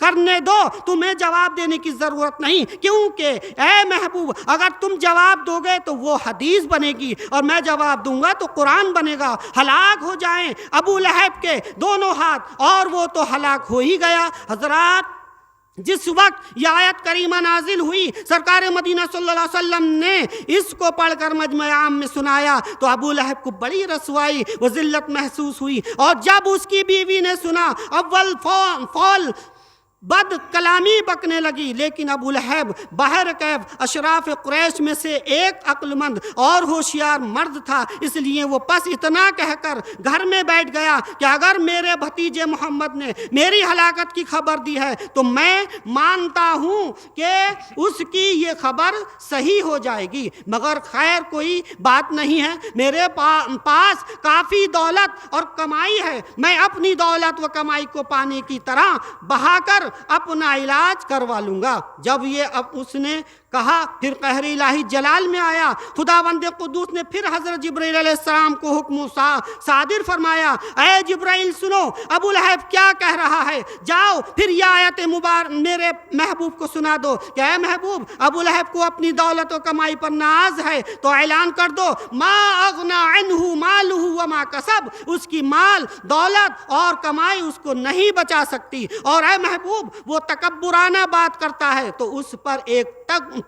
کرنے دو، تمہیں جواب دینے کی ضرورت نہیں، کیونکہ اے محبوب اگر تم جواب دو گے تو وہ حدیث بنے گی اور میں جواب دوں گا تو قرآن بنے گا۔ ہلاک ہو جائیں ابو لہب کے دونوں ہاتھ، اور وہ تو ہلاک ہو ہی گیا۔ حضرات، جس وقت یہ آیت کریمہ نازل ہوئی، سرکار مدینہ صلی اللہ علیہ وسلم نے اس کو پڑھ کر مجمع عام میں سنایا تو ابو لہب کو بڑی رسوائی و ذلت محسوس ہوئی، اور جب اس کی بیوی نے سنا اول فول بد کلامی بکنے لگی، لیکن ابو لہب بہر کیف اشراف قریش میں سے ایک عقل مند اور ہوشیار مرد تھا، اس لیے وہ پس اتنا کہہ کر گھر میں بیٹھ گیا کہ اگر میرے بھتیجے محمد نے میری ہلاکت کی خبر دی ہے تو میں مانتا ہوں کہ اس کی یہ خبر صحیح ہو جائے گی، مگر خیر کوئی بات نہیں ہے، میرے پاس کافی دولت اور کمائی ہے، میں اپنی دولت و کمائی کو پانی کی طرح بہا کر اپنا علاج کروا لوں گا۔ جب یہ اس نے کہا پھر قہر الہی جلال میں آیا، خداوند قدوس نے پھر حضرت جبرائیل علیہ السلام کو حکم صادر فرمایا، اے جبرائیل سنو ابو لہب کیا کہہ رہا ہے، جاؤ پھر یہ آیت مبارک میرے محبوب کو سنا دو کہ اے محبوب ابو لہب کو اپنی دولت و کمائی پر ناز ہے تو اعلان کر دو ما اغنا عنہ مالہ وما کسب، اس کی مال دولت اور کمائی اس کو نہیں بچا سکتی، اور اے محبوب وہ تکبرانہ بات کرتا ہے تو اس پر ایک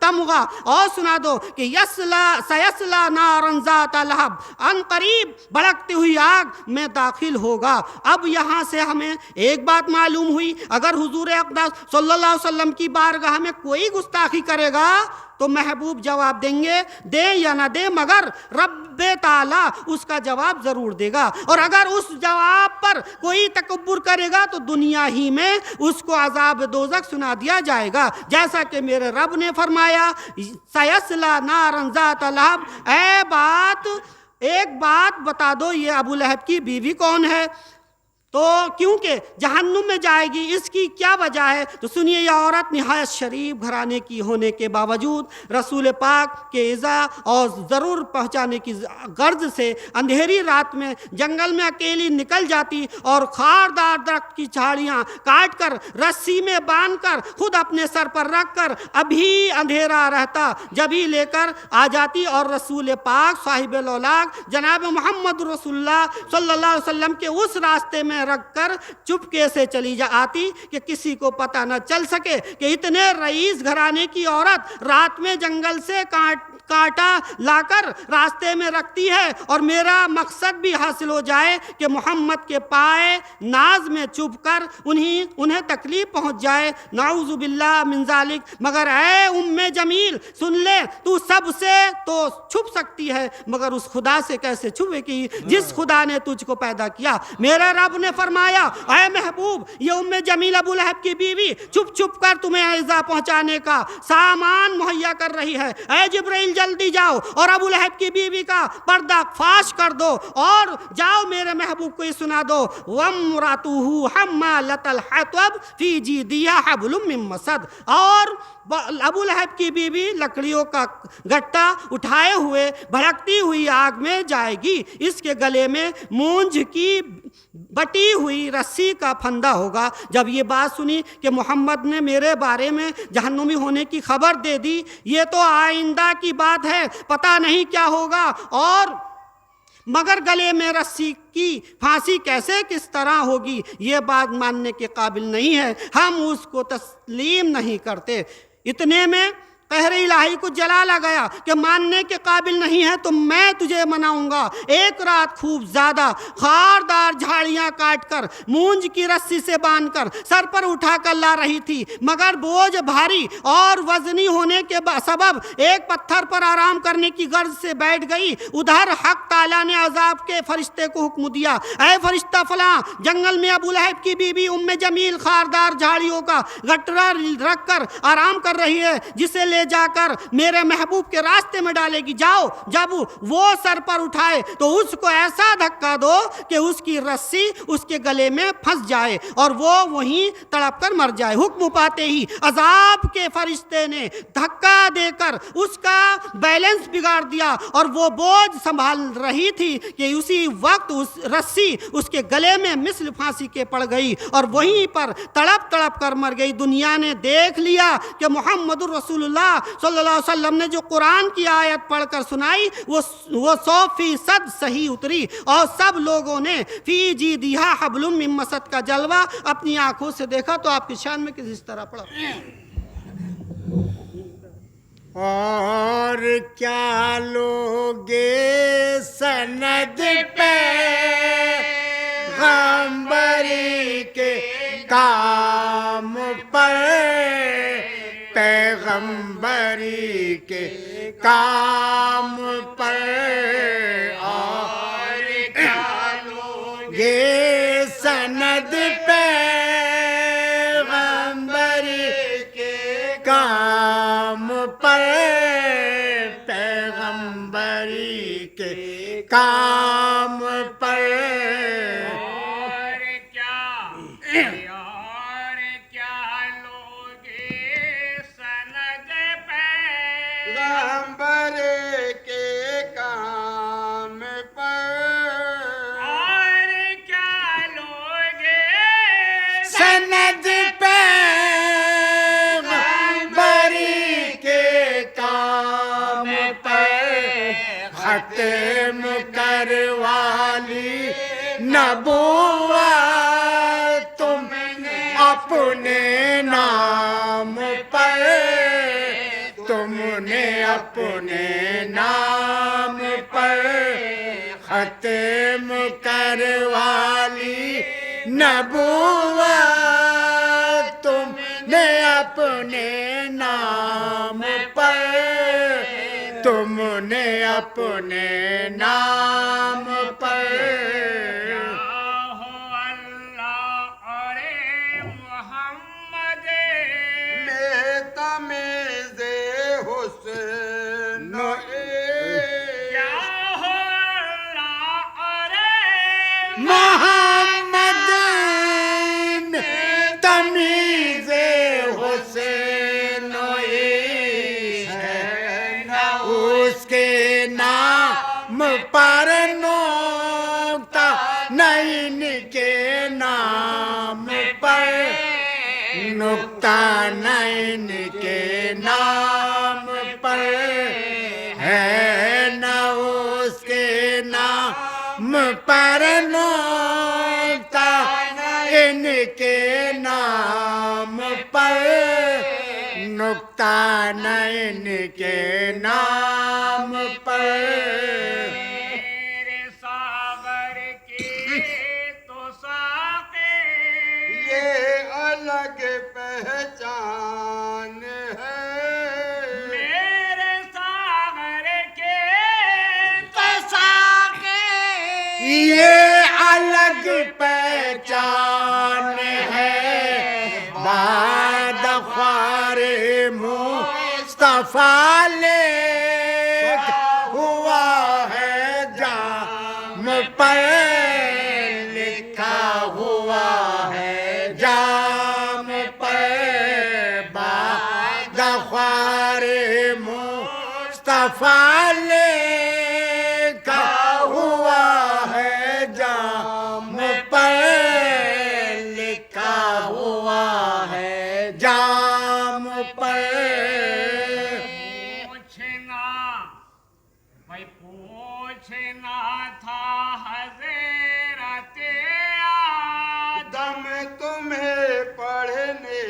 تمغہ اور سنا دو کہ سیسلا نارن ذات لہب، ان قریب بھڑکتی ہوئی آگ میں داخل ہوگا۔ اب یہاں سے ہمیں ایک بات معلوم ہوئی، اگر حضور اقدس صلی اللہ علیہ وسلم کی بارگاہ میں کوئی گستاخی کرے گا تو محبوب جواب دیں گے، دیں یا نہ دیں، مگر رب تعالیٰ اس کا جواب ضرور دے گا، اور اگر اس جواب پر کوئی تکبر کرے گا تو دنیا ہی میں اس کو عذاب دوزخ سنا دیا جائے گا، جیسا کہ میرے رب نے فرمایا سیسلا نارن ذات لہب۔ ایک بات بتا دو، یہ ابو لہب کی بیوی کون ہے؟ تو کیونکہ جہنم میں جائے گی، اس کی کیا وجہ ہے؟ تو سنیے، یہ عورت نہایت شریف گھرانے کی ہونے کے باوجود رسول پاک کے ایذا اور ضرور پہنچانے کی غرض سے اندھیری رات میں جنگل میں اکیلی نکل جاتی اور خاردار درخت کی جھاڑیاں کاٹ کر رسی میں باندھ کر خود اپنے سر پر رکھ کر ابھی اندھیرا رہتا جبھی لے کر آ جاتی، اور رسول پاک صاحب الاولاق جناب محمد رسول اللہ صلی اللہ علیہ وسلم کے اس راستے میں رکھ کر چپکے سے چلی آتی کہ کسی کو پتہ نہ چل سکے کہ اتنے رئیس گھرانے کی عورت رات میں جنگل سے کانٹا لا کر راستے میں رکھتی ہے، اور میرا مقصد بھی حاصل ہو جائے کہ محمد کے پائے ناز میں چھپ کر انہیں تکلیف پہنچ جائے، نعوذ باللہ من ذالک۔ مگر اے ام جمیل سن لے، تو سب سے تو چھپ سکتی ہے مگر اس خدا سے کیسے چھپے گی جس خدا نے تجھ کو پیدا کیا۔ میرے رب نے فرمایا اے محبوب یہ ام جمیل ابو لہب کی بیوی چھپ چھپ کر تمہیں ایذا پہنچانے کا سامان مہیا کر رہی ہے، اے جبرائیل جلدی جاؤ اور ابو لہب کی بیوی کا پردہ فاش کر دو، اور جاؤ میرے محبوب کو یہ سنا دو وامرأتہ حمالۃ الحطب فی جیدہا حبل من مسد، اور ابو لہب کی بیوی لکڑیوں کا گٹا اٹھائے ہوئے بھڑکتی ہوئی آگ میں جائے گی، اس کے گلے میں مونج کی بٹی ہوئی رسی کا پھندا ہوگا۔ جب یہ بات سنی کہ محمد نے میرے بارے میں جہنمی ہونے کی خبر دے دی، یہ تو آئندہ کی بات ہے، پتہ نہیں کیا ہوگا، اور مگر گلے میں رسی کی پھانسی کیسے کس طرح ہوگی یہ بات ماننے کے قابل نہیں ہے، ہم اس کو تسلیم نہیں کرتے۔ اتنے میں قہر الہی کو جلال آ گیا کہ ماننے کے قابل نہیں ہے تو میں تجھے مناؤں گا۔ ایک رات خوب زیادہ خاردار جھاڑیاں کاٹ کر مونج کی رسی سے باندھ کر سر پر اٹھا کر لا رہی تھی، مگر بوجھ بھاری اور وزنی ہونے کے سبب ایک پتھر پر آرام کرنے کی غرض سے بیٹھ گئی۔ ادھر حق تعالیٰ نے عذاب کے فرشتے کو حکم دیا، اے فرشتہ فلاں جنگل میں ابو لہب کی بیوی ام جمیل خاردار جھاڑیوں کا گٹرا رکھ کر آرام کر رہی ہے، جسے لے لے جا کر میرے محبوب کے راستے میں ڈالے گی، جاؤ جب وہ سر پر اٹھائے تو اس کو ایسا دھکا دو کہ اس کی رسی اس کے گلے میں پھنس جائے اور وہ وہیں تڑپ کر مر جائے۔ حکم پاتے ہی عذاب کے فرشتے نے دھکا دے کر اس کا بیلنس بگاڑ دیا اور وہ بوجھ سنبھال رہی تھی کہ اسی وقت اس رسی اس کے گلے میں مثل پھانسی کے پڑ گئی اور وہیں پر تڑپ تڑپ کر مر گئی۔ دنیا نے دیکھ لیا کہ محمد الرسول اللہ صلی اللہ علیہ وسلم نے جو قرآن کی آیت پڑھ کر سنائی وہ 100% صحیح اتری اور سب لوگوں نے فی جیدہا حبل من مسد کا جلوہ اپنی آنکھوں سے دیکھا۔ تو آپ کی شان میں کس طرح پڑھا؟ اور کیا لوگے سند پہ پیغمبری کے کام پر، پیغمبری کے کام پر، اور کیا لوگے سند پیغمبری کے کام پر، پیغمبری کے کام پر، اور کیا لوگ سند پیغمبر کے کام پر، اور کیا لوگ سند پیغمبری کے کام پر، ختم کروالی نبوت تم اپنے نام پر، تم نے اپنے نام پر ختم کروالی نبوت تم نے اپنے نام پر، تم نے اپنے نام پر۔ ہو اللہ اور محمد میں تمیز حسن کیا ہو اللہ اور محمد میں تمیز حسن ہے، اس کے نام پر نکتہ نہیں، ان کے نام پر نکتہ نہیں، ان کے نام پر ہے نہ اس کے نام پر نکتہ، ان کے نام پر نکتہ نہیں، ان کے نام پر۔ میرے ساغر کی تو ساقی یہ الگ پہچان ہے، میرے ساغر کے یہ الگ پہچان ہے، بعد خوار مصطفیٰ لیک ہوا ہے جام پر، لکھا ہوا ہے جام پر، بعد خوار مصطفیٰ لکھا ہوا ہے جام پر، لکھا ہوا ہے جام پر۔ پوچھنا بھائی پوچھنا تھا حضرت دم تمہیں پڑھنے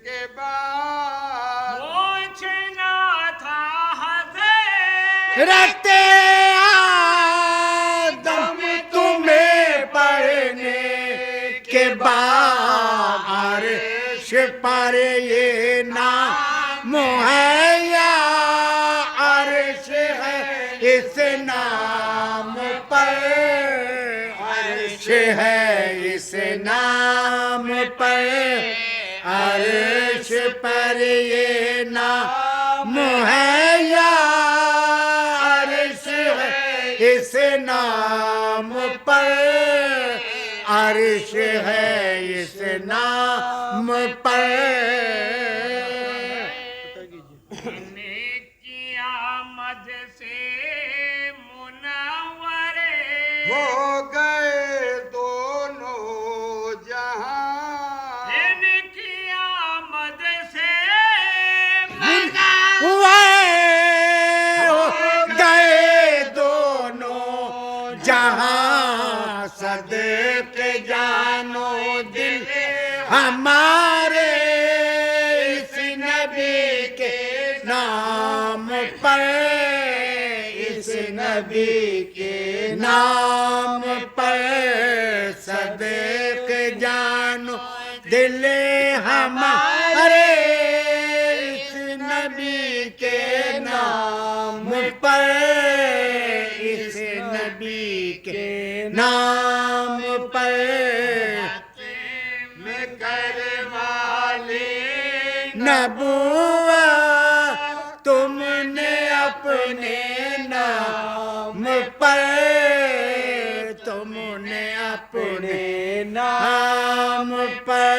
کے بعد پوچھنا تھا حضرت رہتے آدم تمہیں پڑھنے کے بعد، عرش پر یہ نام ہے یا عرش ہے اس نام پر، عرش ہے اس نام پر، عرش پر یہ نام ہے یا عرش ہے اس نام پر، عرش ہے اس نام پر. کی آمد سے منورے ہو گئے دونوں جہاں، ان کی آمد سے ہو گئے دونوں جہاں، صدق جانو دل ہمارے اس نبی کے نام پر، اس نبی کے نام پر. صدق جانو دل ہمارے اس نبی کے نام پر، اس نبی کے نام پر. میں کروالی نبوت تم نے اپنے نام پر، تم نے اپنے نام پر.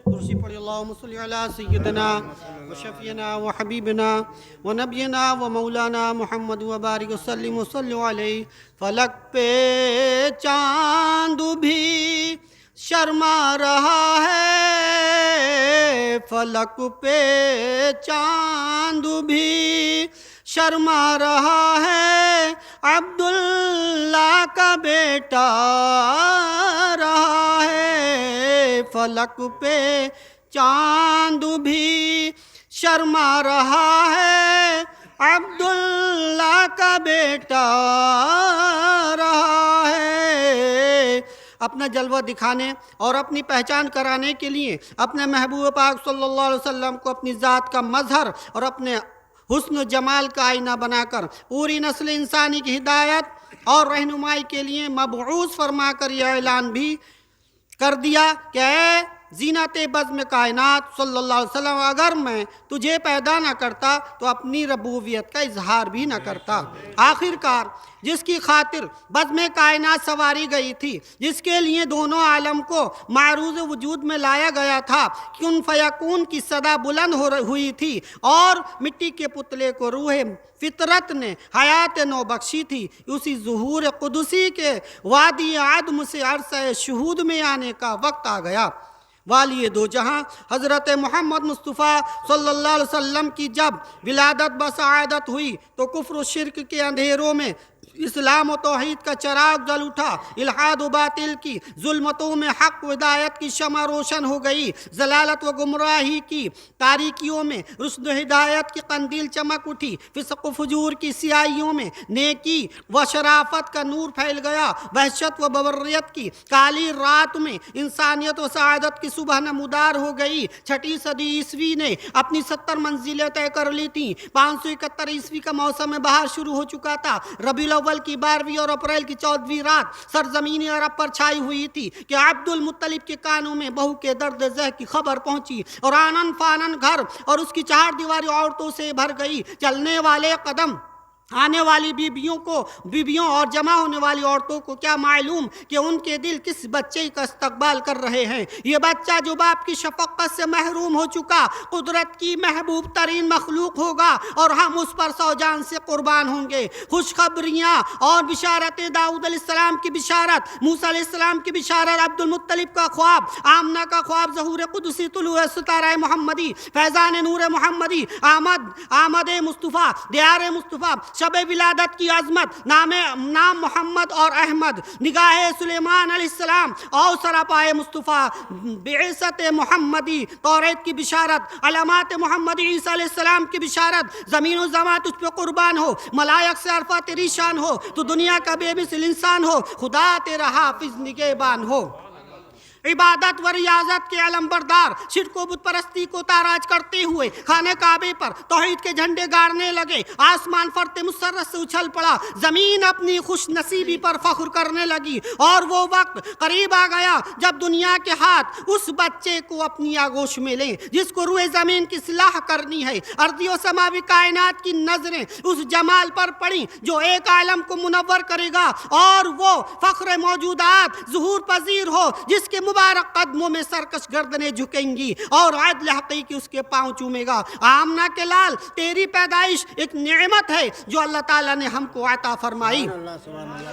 درسی پڑھی اللہم صلی علی سیدنا و شفینا و حبیبنا و نبینا و مولانا محمد و بارک وسلم و صلی علیہ. فلک پہ چاند بھی شرما رہا ہے، فلک پہ چاند بھی شرما رہا ہے، عبداللہ کا بیٹا رہا ہے. فلک پہ چاند بھی شرما رہا ہے، عبداللہ کا بیٹا رہا ہے. اپنا جلوہ دکھانے اور اپنی پہچان کرانے کے لیے اپنے محبوب پاک صلی اللہ علیہ وسلم کو اپنی ذات کا مظہر اور اپنے حسن و جمال کا آئینہ بنا کر پوری نسل انسانی کی ہدایت اور رہنمائی کے لیے مبعوث فرما کر یہ اعلان بھی کر دیا کہ اے زینت بزم کائنات صلی اللہ علیہ وسلم، اگر میں تجھے پیدا نہ کرتا تو اپنی ربوبیت کا اظہار بھی نہ کرتا. آخر کار جس کی خاطر بزم کائنات سواری گئی تھی، جس کے لیے دونوں عالم کو معروض وجود میں لایا گیا تھا، کن فیکون کی صدا بلند ہوئی تھی اور مٹی کے پتلے کو روح فطرت نے حیات نو بخشی تھی، اسی ظہور قدسی کے وادی عدم سے عرصہ شہود میں آنے کا وقت آ گیا. والی دو جہاں حضرت محمد مصطفیٰ صلی اللہ علیہ وسلم کی جب ولادت بسعادت ہوئی تو کفر و شرک کے اندھیروں میں اسلام و توحید کا چراغ جل اٹھا، الحاد و باطل کی ظلمتوں میں حق و ہدایت کی شمع روشن ہو گئی، ضلالت و گمراہی کی تاریکیوں میں رشد و ہدایت کی قندیل چمک اٹھی، فسق و فجور کی سیاہیوں میں نیکی و شرافت کا نور پھیل گیا، وحشت و ببریت کی کالی رات میں انسانیت و سعادت کی صبح نمودار ہو گئی. چھٹی صدی عیسوی نے اپنی 70 منزلیں طے کر لی تھیں. 571 عیسوی کا موسم بہار شروع ہو چکا تھا. ربیع الاول کی 12ویں اور اپریل کی 14ویں رات سرزمین عرب پر چھائی ہوئی تھی کہ عبد المطلب کے کانوں میں بہو کے درد زہ کی خبر پہنچی اور آنن فانن گھر اور اس کی 4 دیواری عورتوں سے بھر گئی. چلنے والے قدم آنے والی بیبیوں اور جمع ہونے والی عورتوں کو کیا معلوم کہ ان کے دل کس بچے کا استقبال کر رہے ہیں. یہ بچہ جو باپ کی شفقت سے محروم ہو چکا قدرت کی محبوب ترین مخلوق ہوگا اور ہم اس پر 100 جان سے قربان ہوں گے. خوشخبریاں اور بشارتیں، داؤد علیہ السلام کی بشارت، موسیٰ علیہ السلام کی بشارت، عبد المطلب کا خواب، آمنہ کا خواب، ظہور قدسی، طلوع ستارہ محمدی، فیضان نور محمدی، آمد مصطفیٰ، دیار مصطفیٰ، شب ولادت کی عظمت، نام محمد اور احمد، نگاہ سلیمان علیہ السلام اور سراپائے مصطفیٰ، بعثت محمدی، توریت کی بشارت، علامات محمدی، عیسیٰ علیہ السلام کی بشارت. زمین و زمان تجھ پہ قربان ہو، ملائک سے عرفہ تیری شان ہو، تو دنیا کا بے مثل انسان ہو، خدا تیرا حافظ نگہبان ہو. عبادت و ریاضت کے علم بردار شرک و بت پرستی کو تاراج کرتے ہوئے خانہ کعبے پر توحید کے جھنڈے گاڑنے لگے۔ آسمان فرتے مسرت سے اچھل پڑا، زمین اپنی خوش نصیبی پر فخر کرنے لگی، اور وہ وقت قریب آ گیا جب دنیا کے ہاتھ اس بچے کو اپنی آغوش میں لیں جس کو روئے زمین کی اصلاح کرنی ہے۔ ارضی و سماوی کائنات کی نظریں اس جمال پر پڑیں جو ایک عالم کو منور کرے گا، اور وہ فخر موجودات ظہور پذیر ہو جس کے مبارک قدموں میں سرکش گردنیں جھکیں گی اور عدل حقیقی اس کے پاؤں چومے گا۔ آمنہ کے لال، تیری پیدائش ایک نعمت ہے جو اللہ تعالیٰ نے ہم کو عطا فرمائی۔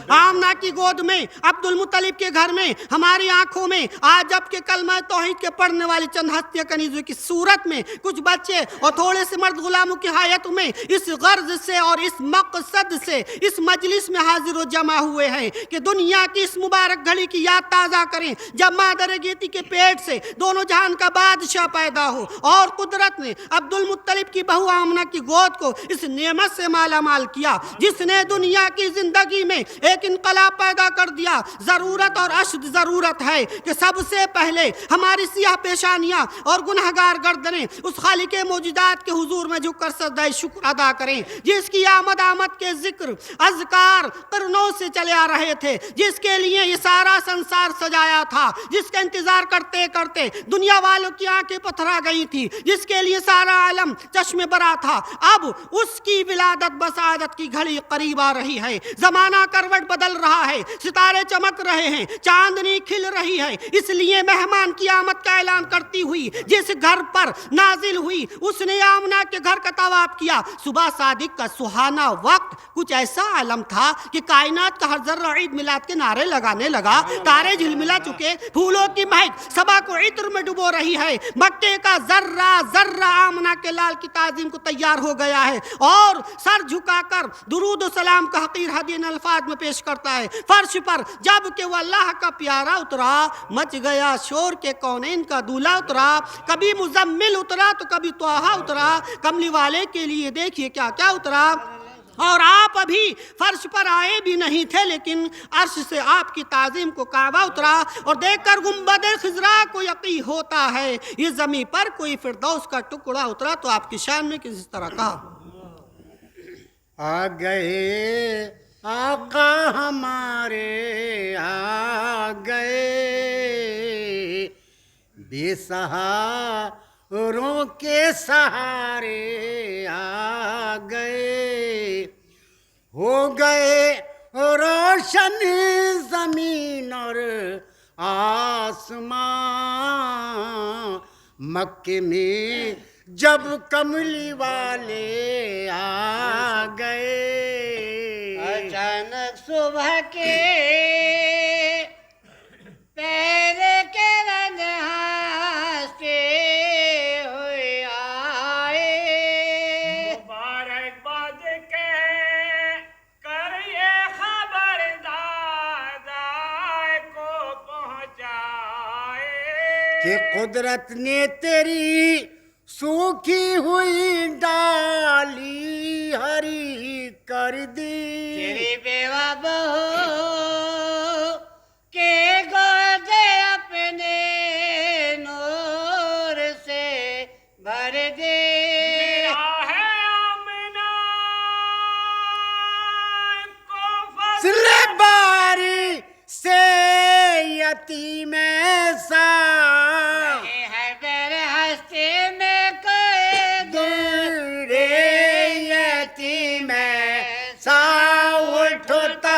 آمنہ کی گود میں، عبد المطلب کے گھر میں، ہماری آنکھوں میں آج جب کہ کلمہ توحید کے پڑھنے والی چند ہستیاں کنیزوں کی صورت میں کچھ بچے اور تھوڑے سے مرد غلاموں کی حیات میں اس غرض سے اور اس مقصد سے اس مجلس میں حاضر و جمع ہوئے ہیں کہ دنیا کی اس مبارک گھڑی کی یاد تازہ کریں جب مادر گیتی کے پیٹ سے دونوں جہان کا بادشاہ پیدا ہو، اور قدرت نے عبد المطلب کی بہو آمنہ کی گود کو اس نعمت سے مالا مال کیا جس نے دنیا کی زندگی میں ایک انقلاب پیدا کر دیا۔ ضرورت اور اشد ضرورت ہے کہ سب سے پہلے ہماری سیاہ پیشانیاں اور گنہگار گردنیں اس خالق موجودات کے حضور میں جھک کر سجدہ شکر ادا کریں جس کی آمد کے ذکر اذکار قرنوں سے چلے آ رہے تھے، جس کے لیے یہ سارا سنسار سجایا تھا، جس کا انتظار کرتے کرتے دنیا والوں کی آنکھیں پتھرا گئی تھی، جس کے لیے سارا عالم چشم برا تھا۔ اب اس کی ولادت بسعادت کی گھڑی قریب آ رہی ہے، زمانہ کروٹ بدل رہا ہے، ستارے چمک رہے ہیں، چاندنی کھل رہی ہے۔ اس لیے مہمان کی آمد کا اعلان کرتی ہوئی جس گھر پر نازل ہوئی اس نے آمنہ کے گھر کا طواف کیا۔ صبح صادق کا سہانا وقت کچھ ایسا عالم تھا کہ کائنات کا ہر ذرہ عید میلاد کے نعرے لگانے لگا، تارے جھلملا چکے، پھولوں کی مہک صبا کو عطر میں ڈبو رہی ہے، مکے کا ذرہ ذرہ آمنہ کے لال کی تعظیم کو تیار ہو گیا ہے اور سر جھکا کر درود و سلام کا حقیر ہدیہ ان الفاظ میں پیش کرتا ہے۔ فرش پر جب کہ وہ اللہ کا پیارا اترا، مچ گیا شور کے کونین کا دولہا اترا، کبھی مزمل اترا تو کبھی طٰہٰ اترا، کملی والے کے لیے دیکھیے کیا کیا اترا۔ اور آپ ابھی فرش پر آئے بھی نہیں تھے لیکن عرش سے آپ کی تعظیم کو کعبہ اترا، اور دیکھ کر گنبد خضرا کو یقین ہوتا ہے یہ زمین پر کوئی فردوس کا ٹکڑا اترا۔ تو آپ کی شان میں کس طرح کہا، آ گئے آقا ہمارے، آ گئے بے سہاروں کے سہارے، آ گئے ہو گئے روشن زمین اور آسمان، مکے میں جب کملی والے آ گئے، اچانک صبح کے پیر کے رنگ ہنستے ہوئے آئے، مبارکباد کہہ کر یہ خبر دادا کو پہنچائے کہ قدرت نے تیری سوکھی ہوئی ڈالی ہری کر دی، تیری بیوہ بہو کے گودے اپنے نور سے بھر دے، ہے آمنہ کو سلے باری سے یتیم ایسا، ہے بیر ہستے میں کوئی دور یتیم ایسا اٹھتا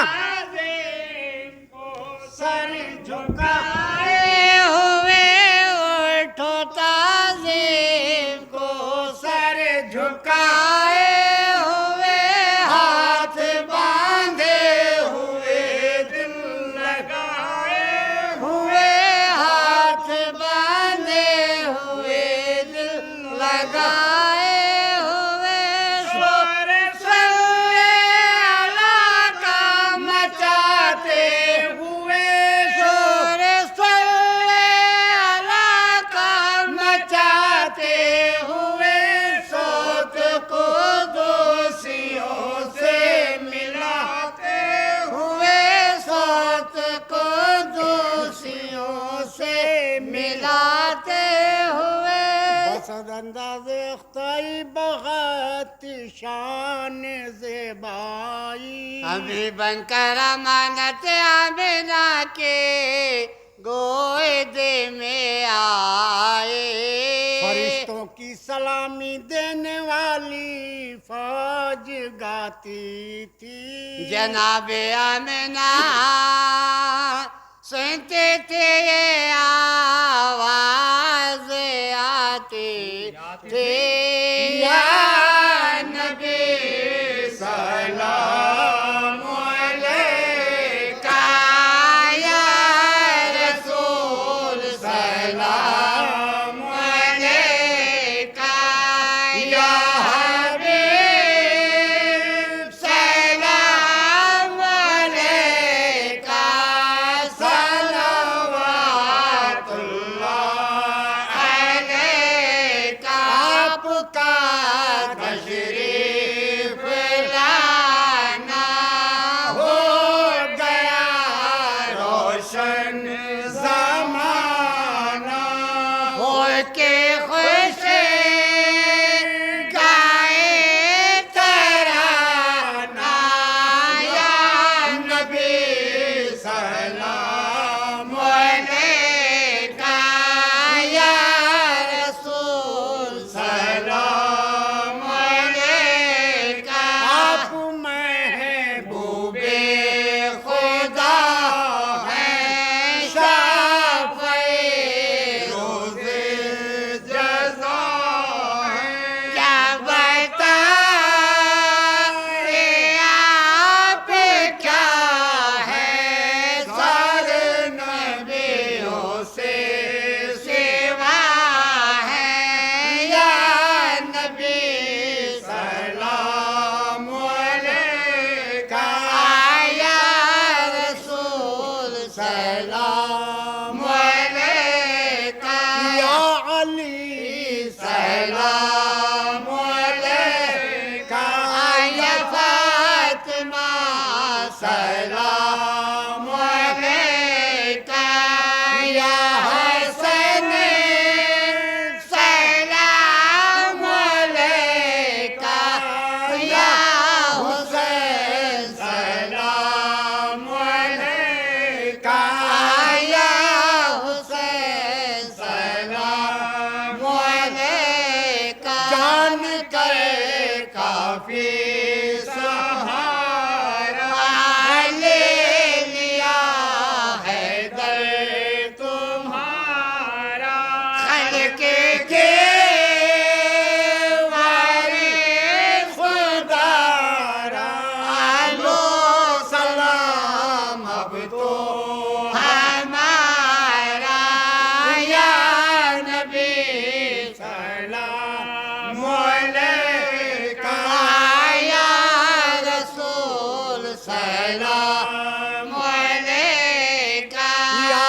سر جھکائے ہوئے اٹھو تعظیم کو سر جھکائے آئے ہوئے ہاتھ باندھے ہوئے دل لگائے ہوئے ہاتھ باندھے ہوئے دل لگائے ہوئے شور سلے اللہ کا مچاتے ہوئے شور سلے اللہ کا مچاتے ہوئے صوت کو شان زیبائی ابھی بن کر امانت آمنہ کے گود میں آئے فرشتوں کی سلامی دینے والی فوج گاتی تھی جناب آمنہ سنتے تھے یہ آواز آتی تھی یا نبی سلام علیکہ یا رسول سلام علیکہ یا حبیب سلام علیکہ صلوات اللہ علیکہ آپ کا تشریف لانا ہو گیا روشن زمانہ ہو کے خوش گائے ترانہ یا نبی سلام علیکہ یا رسول سلام علیکہ آپ محبوب خدا ہے شافعِ روز جزا ہے کیا بتائیں آپ کیا ہے سارے نبیوں سے سوا ہے یا نبی سلام علیکہ یا رسول سلام علیکہ یا علی سلام علیکہ یا فاطمہ سلام علیکہ یا حسن سلام علیکہ یا حسین سلام علیکہ یا حسین سلام علیکہ جان کر کافی سہارا لے لیا ہے در تمہارا خلق کے وارث خدا را آلو سلام اب تو ہمارا یا نبی سلام علیکہ یا رسول سلام علیکہ یا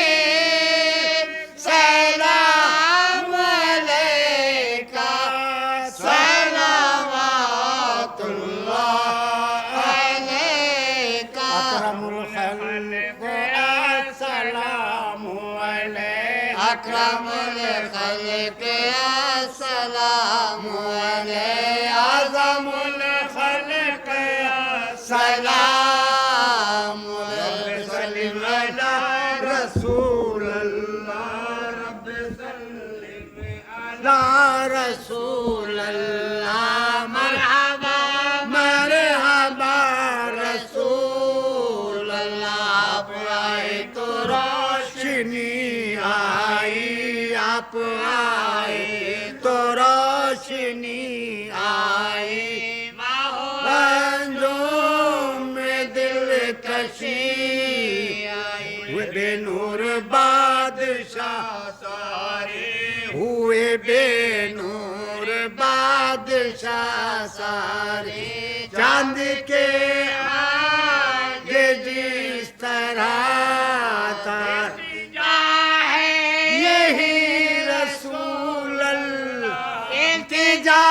حبیب سلام علیکہ صلوات اللہ علیکہ اکرم الخلق السلام علیکہ اکرم الخلق السلام علیکہ اعظم الخلق السلام سلم علی رسول اللہ رب سلم علی رسول اللہ مرحبا مرحبا رسول اللہ آپ آئے تو روشنی آئی آپ آئے تو روشنی آئی بندوں میں دل کشی ہوئے بے نور بادشاہ سارے ہوئے بے نور بادشاہ سارے چاند کے آگے جس طرح تھا یہی رسول اللہ التجا